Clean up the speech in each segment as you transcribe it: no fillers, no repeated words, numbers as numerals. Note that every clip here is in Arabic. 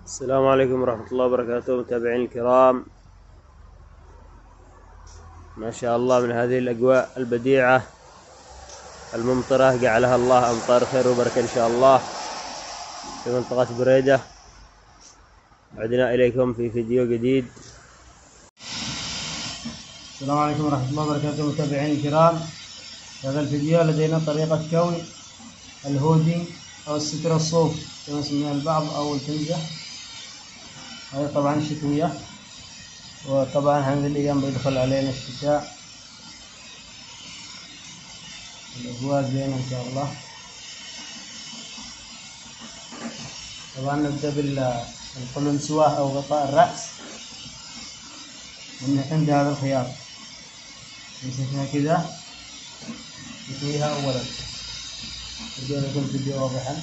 السلام عليكم ورحمة الله وبركاته متابعين الكرام. ما شاء الله من هذه الأجواء البديعة الممطرة جعلها الله أمطار خير وبركة إن شاء الله في منطقة بريدة. عدنا إليكم في فيديو جديد. السلام عليكم ورحمة الله وبركاته متابعين الكرام. في هذا الفيديو لدينا طريقة كون الهودي أو السترة الصوف كما يسميها البعض أو الفنجة. هذه طبعا شتوية، وطبعا هذه الأيام بيدخل علينا الشتاء، الأجواء زينة إن شاء الله. طبعا نبدأ بالقلنسوة أو غطاء الرأس من عند هذا الخيار، نمسكها كذا نسويها أولا. بدون يكون الفيديو واضحا.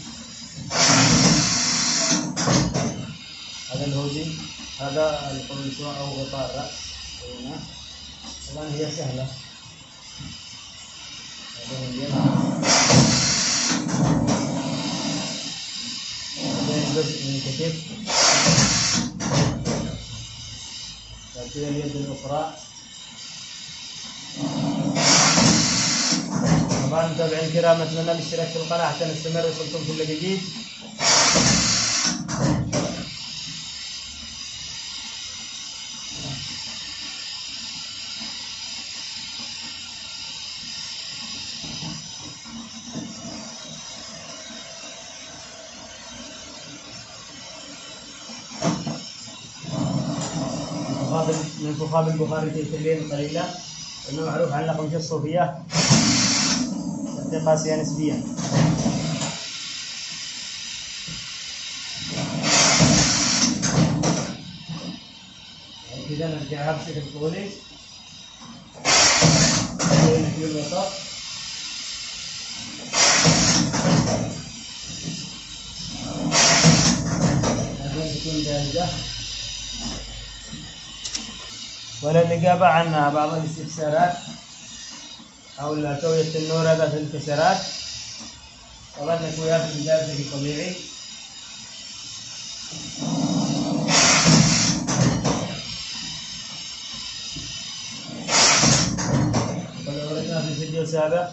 هذا الهودي، هذا القلنسوة أو غطاء الرأس. طبعا هي سهلة. هذا جزء من الكتف، بعدين اليد الأخرى. طبعا متابعين الكرام، أتمنى الاشتراك في القناة حتى نستمر وصلتم كل جديد. من فخار البخاري تيتلين قليلا، لأنه معروف عن الأقمشة الصوفية تأتي قاسية نسبيا. كذا نرجعها بشكل طولي في الوسط. هذه تكون جاهزة. وللإجابة عن بعض الاستفسارات حول كوية النور ذات الانكسارات، طبعا نكويها بالإنجاز بشكل طبيعي. وقد أوردنا في فيديو سابق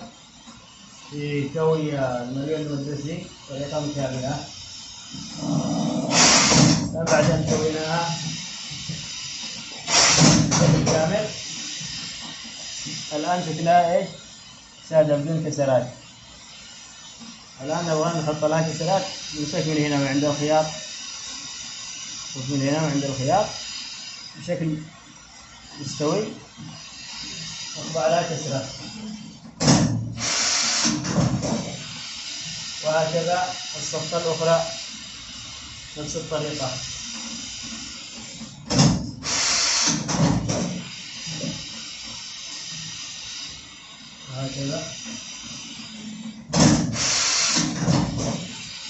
في كوي المليون المدرسي طريقة مشابهة. بعد أن كويناها بالكامل، الآن شكلها ايش؟ سادة بدون كسرات. الآن نبغى نحط لها كسرات. نمسك من هنا من عند الخياط، ومن هنا من عند الخياط بشكل مستوي، نطبع لها كسرات، وهكذا الصفة الأخرى نفس الطريقة. وهكذا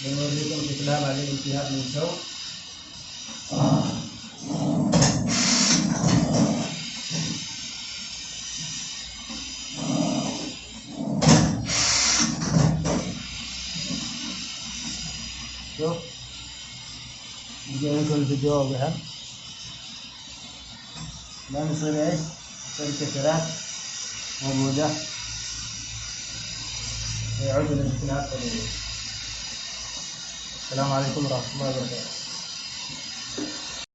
بنوريكم شكلها بعد الانتهاء من الشوك. شوف يجي لكم الفيديو واضحا. الآن يصير ايش؟ يصير الكسرات موجودة ويعود إلى الانتهاء الطبيعي. السلام عليكم ورحمة الله وبركاته.